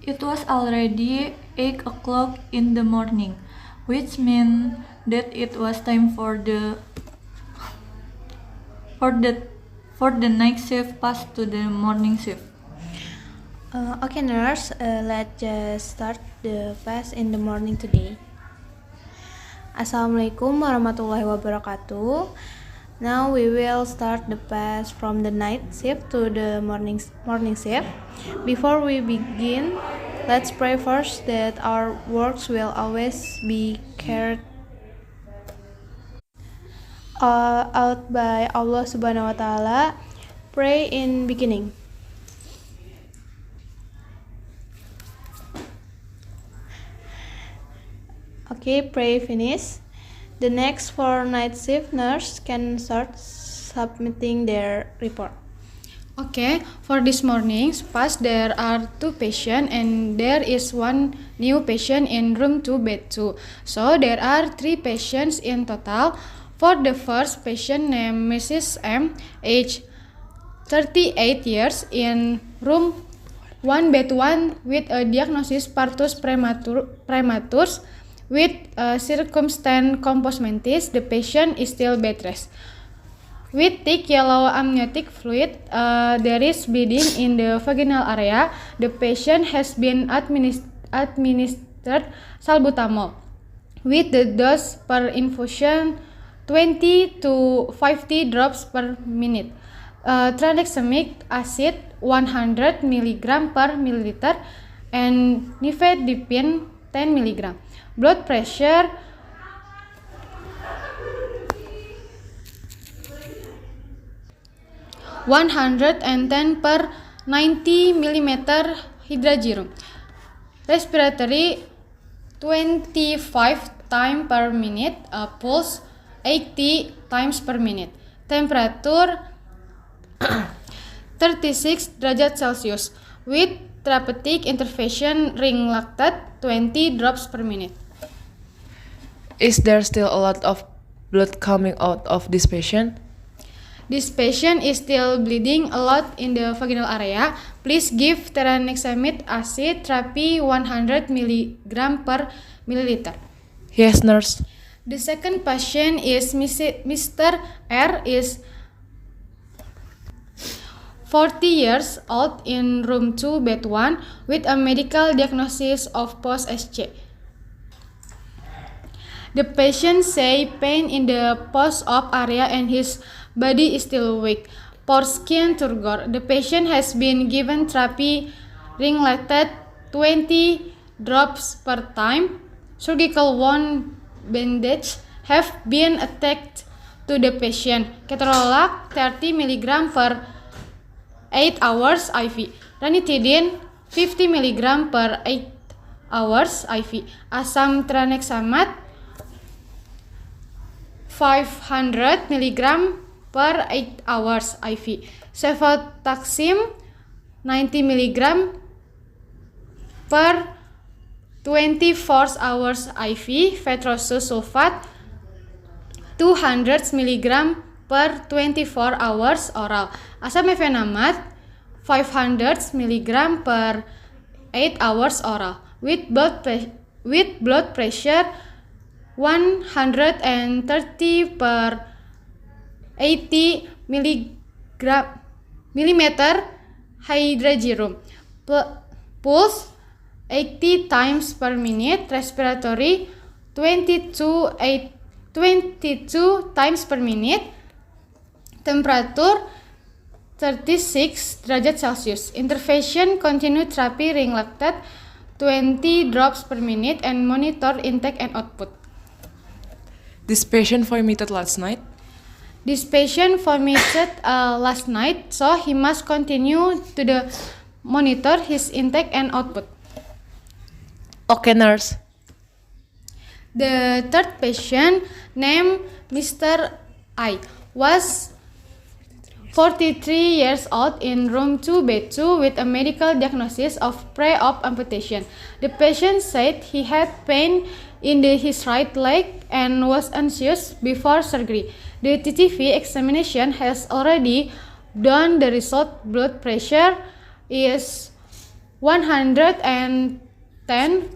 It was already 8 o'clock in the morning, which meant that it was time for the for the night shift pass to the morning shift. Okay, nurse, let's just start the pass in the morning today. Assalamualaikum warahmatullahi wabarakatuh. Now we will start the pass from the night shift to the morning shift. Before we begin, let's pray first that our works will always be carried out by Allah Subhanahu wa Ta'ala. Pray in beginning. Okay, pray finish. The next 4 night shift nurse can start submitting their report. Okay, for this morning's pass there are 2 patients and there is 1 new patient in room 2 bed 2. So there are 3 patients in total. For the first patient named Mrs. M, age 38 years, in room 1 bed 1 with a diagnosis partus prematus with circumstance compos mentis. The patient is still bed rest. With thick yellow amniotic fluid, there is bleeding in the vaginal area. The patient has been administered salbutamol with the dose per infusion 20 to 50 drops per minute. Tranexamic acid 100 mg per milliliter and nifedipine 10 mg. Blood pressure 110 per 90 mm hydragirum. Respiratory 25 times per minute, pulse 80 times per minute. Temperature 36 derajat Celcius. With therapeutic intervention ring lactate 20 drops per minute. Is there still a lot of blood coming out of this patient? This patient is still bleeding a lot in the vaginal area. Please give tranexamic acid therapy 100 mg per milliliter. Yes, nurse. The second patient is Mr. R, is 40 years old, in room 2 bed 1 with a medical diagnosis of post-SC. The patient say pain in the post-op area and his body is still weak. For skin turgor, the patient has been given therapy ring lactate 20 drops per time. Surgical wound bandage have been attached to the patient. Ketorolac 30 mg per 8 hours IV. Ranitidine 50 mg per 8 hours IV. Asam tranexamat 500 mg per 8 hours IV. Cefotaxime 90 mg per 24 hours IV. Fetrosus sulfat 200 mg per 24 hours oral. Asam mefenamat 500 mg per 8 hours oral. With blood pressure 130 per 80 millimeter hydragirum. Pulse 80 times per minute. Respiratory 22 times per minute. Temperature 36 derajat Celcius. Intervention continue therapy ring lactate 20 drops per minute and monitor intake and output. This patient vomited last night. This patient vomited last night, so he must continue to monitor his intake and output. Okay, nurse. The third patient, named Mr. I, was 43 years old, in room 2 bed 2 with a medical diagnosis of pre-op amputation. The patient said he had pain in his right leg and was anxious before surgery. The TTV examination has already done the result. Blood pressure is 110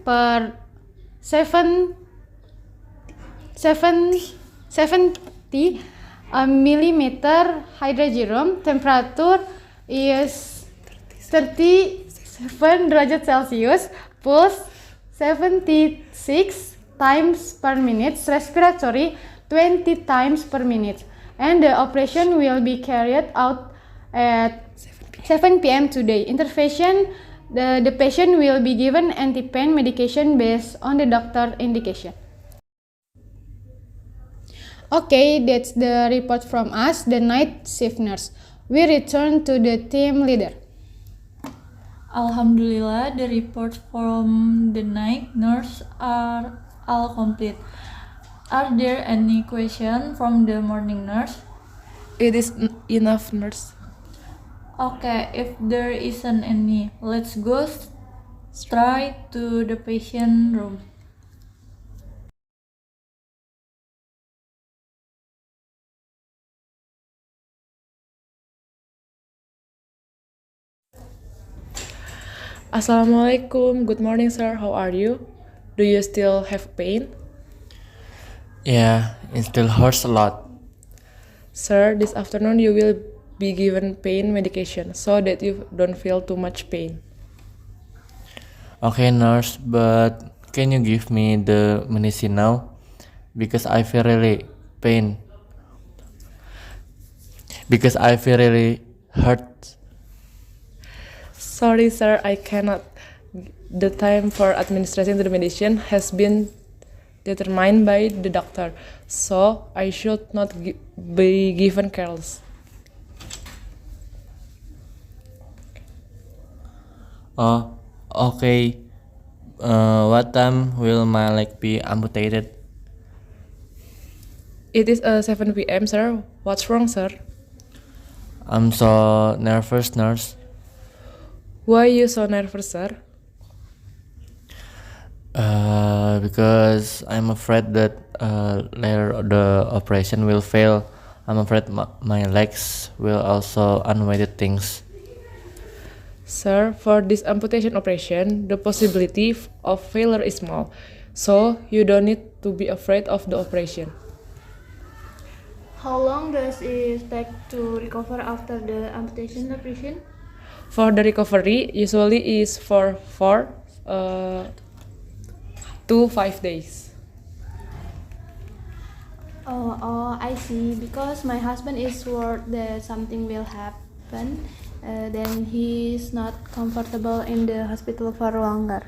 per 70 millimeter hydrogen. Temperature is 37 derajat Celsius. Pulse 76 times per minute. Respiratory 20 times per minute. And the operation will be carried out at 7 p.m. today. Intervention, the patient will be given anti-pain medication based on the doctor indication. Okay, that's the report from us, the night shift nurse. We return to the team leader. Alhamdulillah, the reports from the night nurse are all complete. Are there any questions from the morning nurse? It is enough, nurse. Okay, if there isn't any, let's go straight to the patient room. Assalamualaikum. Good morning, sir. How are you? Do you still have pain? Yeah, it still hurts a lot. Sir, this afternoon you will be given pain medication so that you don't feel too much pain. Okay, nurse, but can you give me the medicine now? Because I feel really pain. Because I feel really hurt. Sorry, sir, I cannot. The time for administering the medicine has been determined by the doctor, so I should not be given careless. Oh, okay. What time will my leg be amputated? It is 7 p.m., sir. What's wrong, sir? I'm so nervous, nurse. Why you so nervous, sir? Because I'm afraid that later the operation will fail. I'm afraid my legs will also unweighted things. Sir, for this amputation operation, the possibility of failure is small, so you don't need to be afraid of the operation. How long does it take to recover after the amputation operation? For the recovery, usually is for 4 to 5 days. Oh, I see. Because my husband is worried that something will happen, then he's not comfortable in the hospital for longer.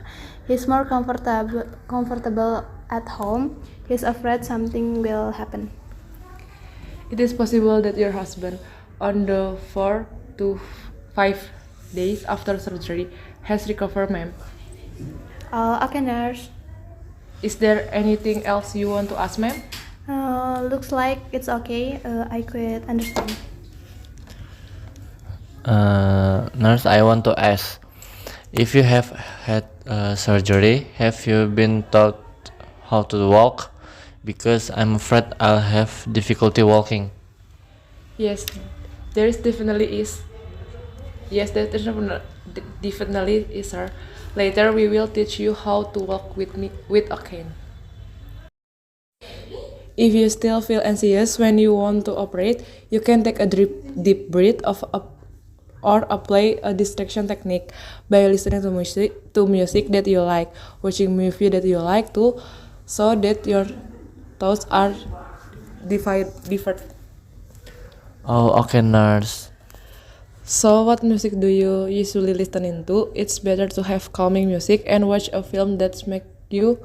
He's more comfortable at home. He's afraid something will happen. It is possible that your husband, on the 4 to 5 days after surgery, has recovered, ma'am. Okay, nurse. Is there anything else you want to ask, ma'am? Looks like it's okay. I could understand. Nurse, I want to ask, if you have had surgery, have you been taught how to walk? Because I'm afraid I'll have difficulty walking. Yes, there is definitely is. Yes, there definitely is, sir. Later, we will teach you how to walk with me with a cane. If you still feel anxious when you want to operate, you can take a deep breath or apply a distraction technique by listening to music that you like, watching movie that you like too, so that your thoughts are diverted. Oh, okay, nurse. So, what music do you usually listen to? It's better to have calming music and watch a film that makes you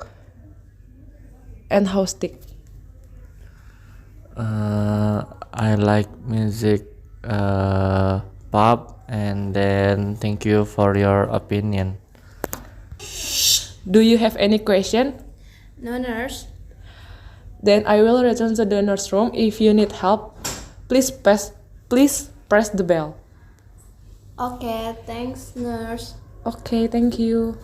enthusiastic. I like music, pop, and then thank you for your opinion. Do you have any question? No, nurse. Then I will return to the nurse room. If you need help, please press the bell. Okay, thanks, nurse. Okay, thank you.